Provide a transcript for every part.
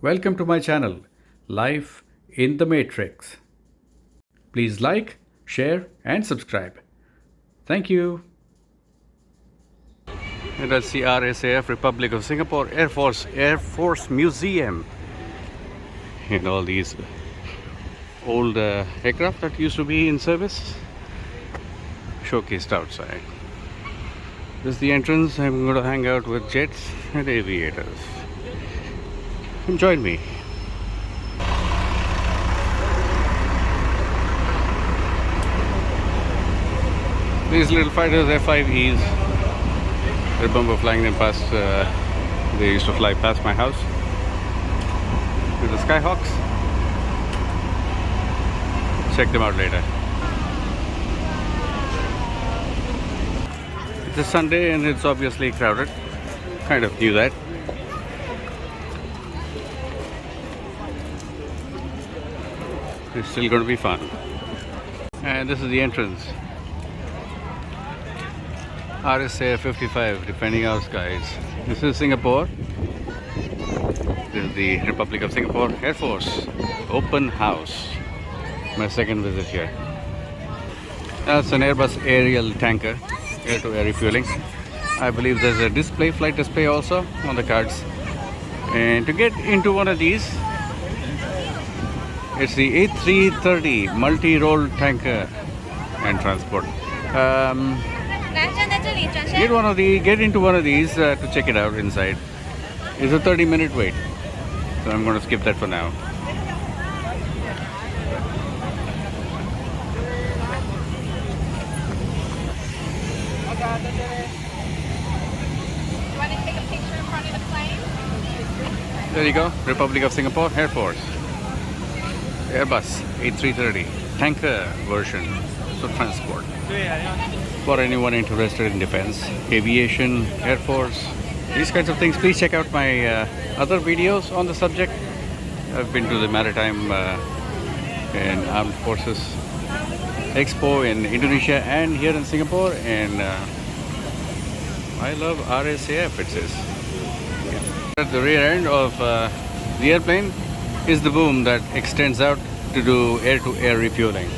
Welcome to my channel, Life in the Matrix. Please like, share and subscribe. Thank you. And that's the RSAF, Republic of Singapore Air Force Museum. And all these old aircraft that used to be in service showcased outside. This is the entrance. I'm going to hang out with jets and aviators. Come join me. These little fighters, F-5Es, I remember flying them past, they used to fly past my house. With the Skyhawks. Check them out later. It's a Sunday and it's obviously crowded. Kind of knew that. It's still going to be fun. And this is the entrance. RSAF 55, defending our skies. This is Singapore. This is the Republic of Singapore Air Force open house. My second visit here. That's an Airbus aerial tanker, air-to-air refueling. I believe there's a display, flight display also on the cards. And to get into one of these, it's the A330 multi-role tanker and transport. Get into one of these to check it out inside. It's a 30-minute wait, so I'm going to skip that for now. There you go, Republic of Singapore Air Force. Airbus A330 tanker version, so transport. For anyone interested in defense, aviation, Air Force, these kinds of things, please check out my other videos on the subject. I've been to the Maritime and Armed Forces Expo in Indonesia and here in Singapore, and I love RSAF, it says. At the rear end of the airplane is the boom that extends out to do air-to-air refueling.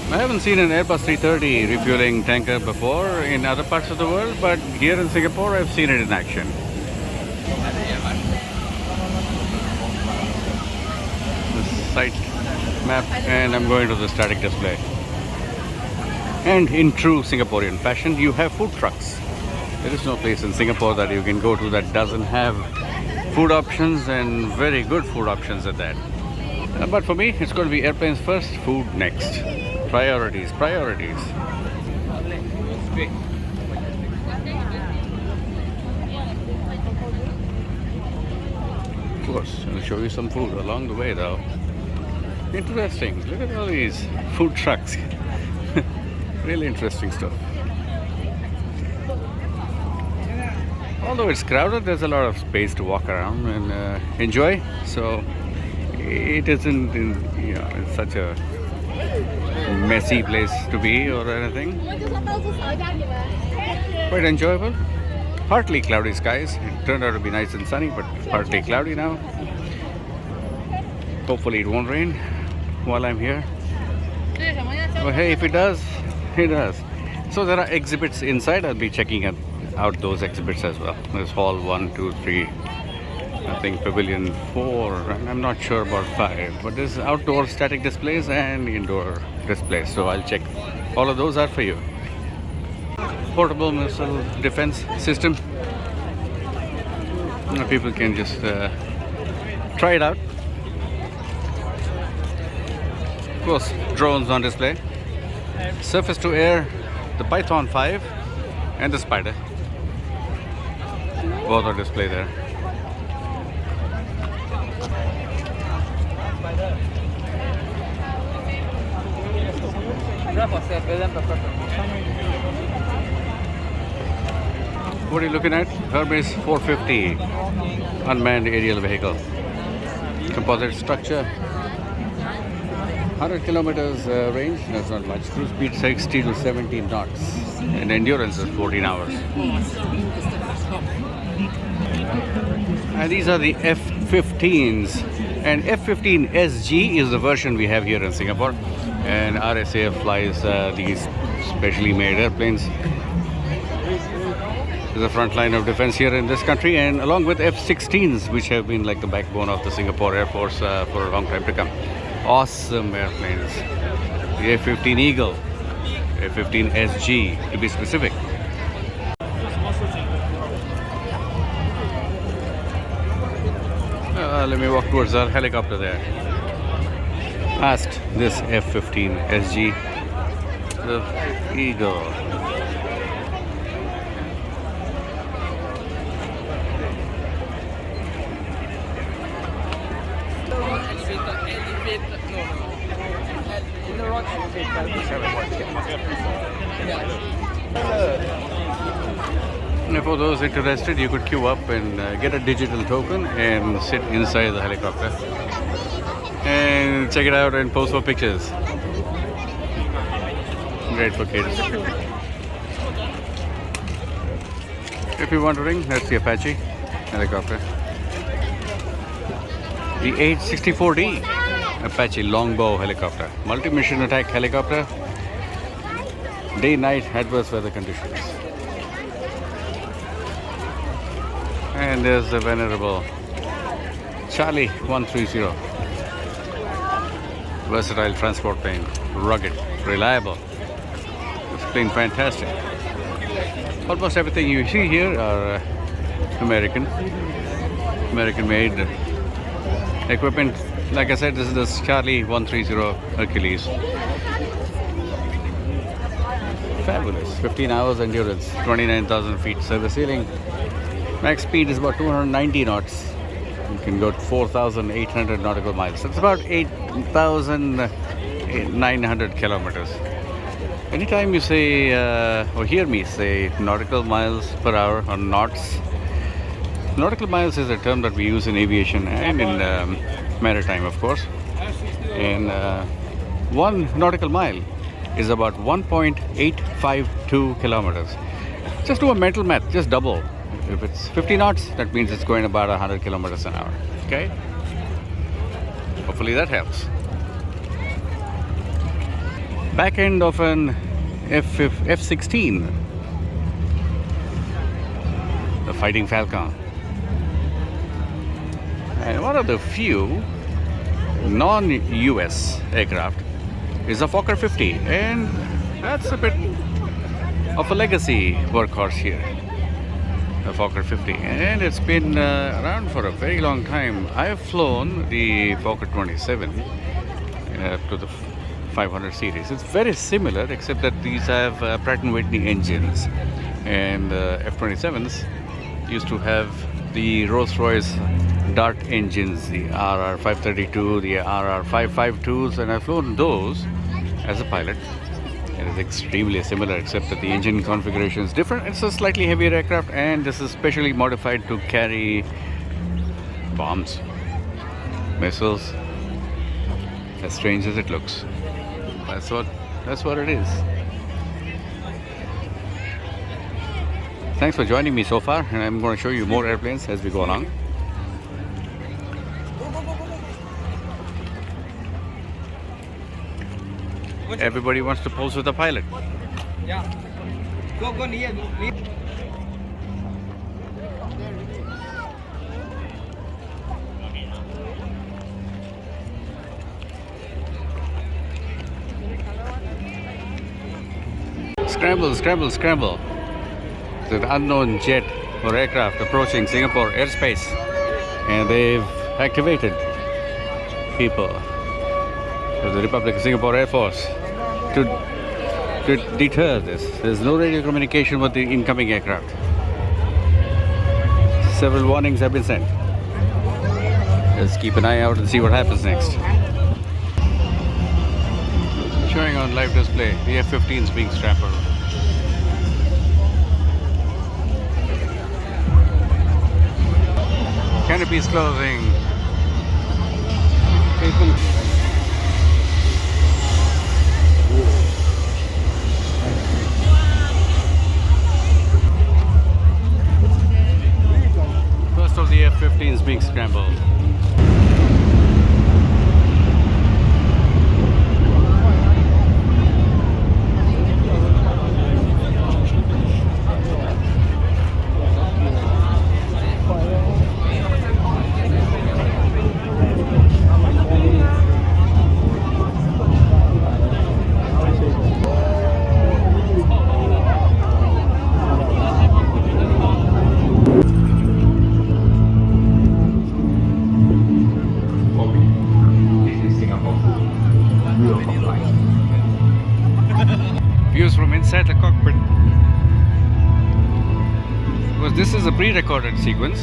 I haven't seen an Airbus A330 refueling tanker before in other parts of the world, but here in Singapore I've seen it in action. The site map, and I'm going to the static display. And in true Singaporean fashion, you have food trucks. There is no place in Singapore that you can go to that doesn't have food options, and very good food options at that. But for me, it's going to be airplanes first, food next. Priorities, priorities. Of course, I'll show you some food along the way though. Interesting, look at all these food trucks. Really interesting stuff. Although it's crowded, there's a lot of space to walk around and enjoy. So it isn't, it's such a messy place to be or anything. Quite enjoyable. Partly cloudy skies. It turned out to be nice and sunny, but partly cloudy now. Hopefully it won't rain while I'm here. But hey, if it does, it does. So there are exhibits inside. I'll be checking out those exhibits as well. There's hall 1, 2, 3, I think pavilion 4, and I'm not sure about 5, but there's outdoor static displays and indoor displays, so I'll check all of those out for you. Portable missile defense system. People can just try it out. Of course, drones on display. Surface to air, the Python 5 and the Spider. Both are displayed there. What are you looking at? Airbase 450 unmanned aerial vehicle. Composite structure. 100 kilometers range, that's not much. Cruise speed 60 to 70 knots. And endurance is 14 hours. And these are the F-15s. And F-15 SG is the version we have here in Singapore. And RSAF flies these specially made airplanes. There's a front line of defense here in this country, and along with F-16s, which have been like the backbone of the Singapore Air Force for a long time to come. Awesome airplanes. The F-15 Eagle, F-15 SG to be specific. Let me walk towards our helicopter there. Past this F-15 SG, the Eagle. And for those interested, you could queue up and get a digital token and sit inside the helicopter and check it out and pose for pictures. Great for kids. If you're wondering, that's the Apache helicopter. The 864D Apache Longbow helicopter. Multi-mission attack helicopter. Day-night adverse weather conditions. And there's the venerable Charlie 130. Versatile transport plane. Rugged. Reliable. It's plane fantastic. Almost everything you see here are American-made equipment. Like I said, this is the Charlie 130 Hercules. Fabulous. 15 hours endurance, 29,000 feet surface ceiling. Max speed is about 290 knots. You can go to 4,800 nautical miles. It's about 8,900 kilometers. Anytime you say, or hear me say nautical miles per hour or knots, nautical miles is a term that we use in aviation and in maritime, of course. And 1 nautical mile is about 1.852 kilometers. Just do a mental math, just double. If it's 50 knots, that means it's going about 100 kilometers an hour. Okay? Hopefully that helps. Back end of an F-16, the Fighting Falcon. And one of the few non-US aircraft is a Fokker 50, and that's a bit of a legacy workhorse here, the Fokker 50, and it's been around for a very long time. I've flown the Fokker 27 to the 500 series. It's very similar, except that these have Pratt & Whitney engines, and F-27s used to have the Rolls-Royce Dart engines, the RR532, the RR552s, and I've flown those as a pilot. It is extremely similar, except that the engine configuration is different. It's a slightly heavier aircraft, and this is specially modified to carry bombs, missiles. As strange as it looks, that's what it is. Thanks for joining me so far, and I'm going to show you more airplanes as we go along. Everybody wants to pose with the pilot. Yeah. Go near. Scramble, scramble, scramble. It's an unknown jet or aircraft approaching Singapore airspace, and they've activated people of the Republic of Singapore Air Force to deter this. There's no radio communication with the incoming aircraft. Several warnings have been sent. Let's keep an eye out and see what happens next. Showing on live display, the F-15 is being scrambled. Canopies closing. People. First First of the F-15s being scrambled. Views from inside the cockpit. Because this is a pre-recorded sequence.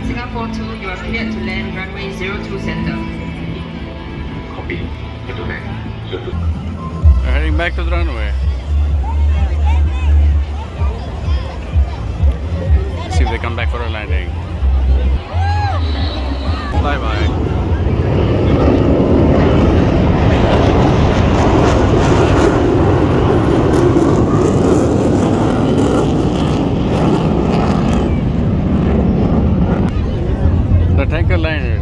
Singapore 2, you are cleared to land runway 02 center. Copy. Good to land. We're heading back to the runway. See if they come back for a landing. Bye-bye. The tanker landed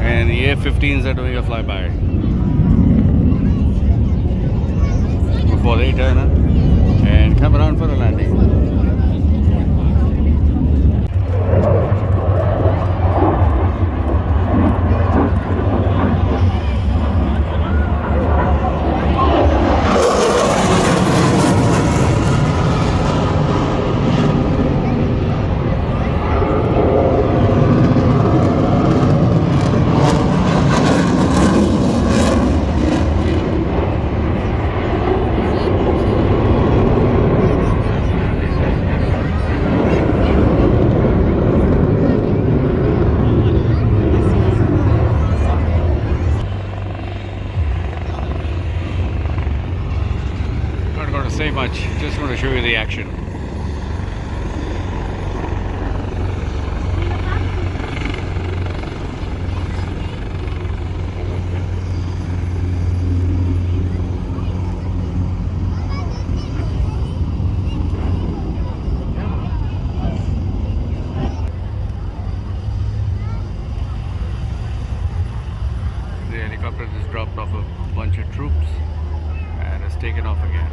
and the F-15s are doing a flyby before they turn and come around for a landing. Not going to say much, just want to show you the action. The helicopter just dropped off a bunch of troops and has taken off again.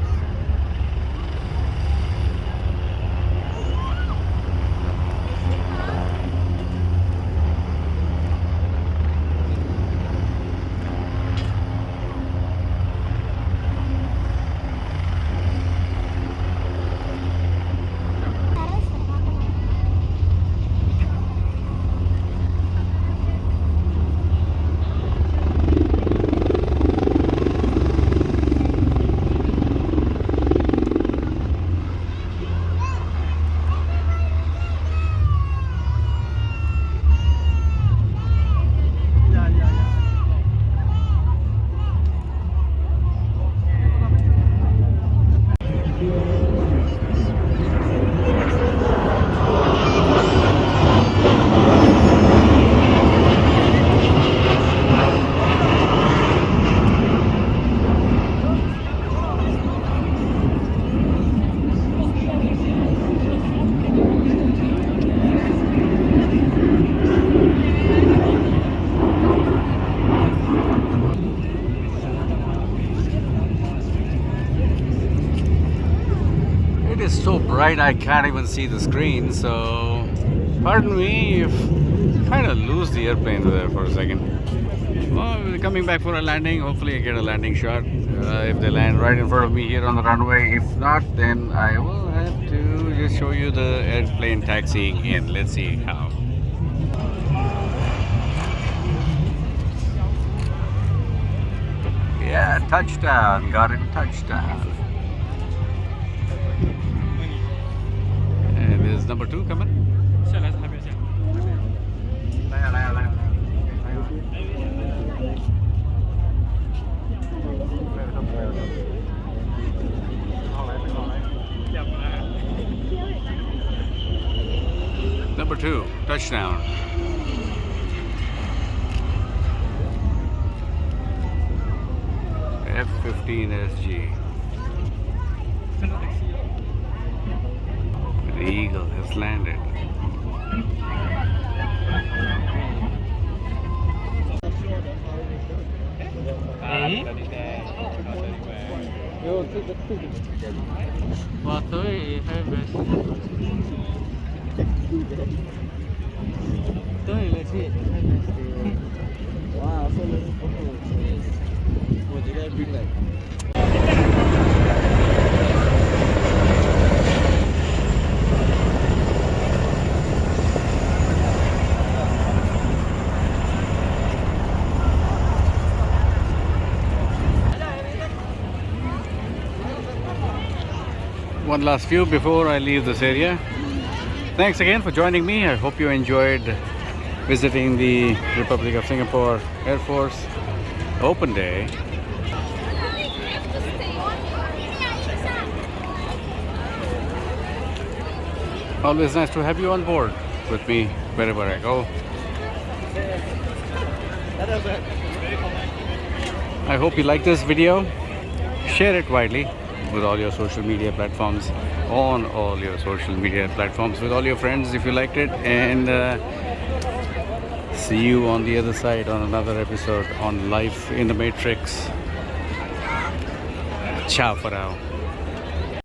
It is so bright I can't even see the screen, so pardon me if I kind of lose the airplane there for a second. Well, we're coming back for a landing. Hopefully I get a landing shot if they land right in front of me here on the runway. If not, then I will have to just show you the airplane taxiing in. Let's see how. Yeah, touchdown. Got it, touchdown. And there's number 2 coming. Number 2, touchdown. F-15SG. The eagle has landed. Wow, so many photos. What did I bring like? One last view before I leave this area. Thanks again for joining me. I hope you enjoyed visiting the Republic of Singapore Air Force Open Day. Always nice to have you on board with me wherever I go. I hope you like this video. Share it widely with all your social media platforms, on all your social media platforms with all your friends if you liked it, and see you on the other side on another episode on Life in the Matrix. Ciao for now.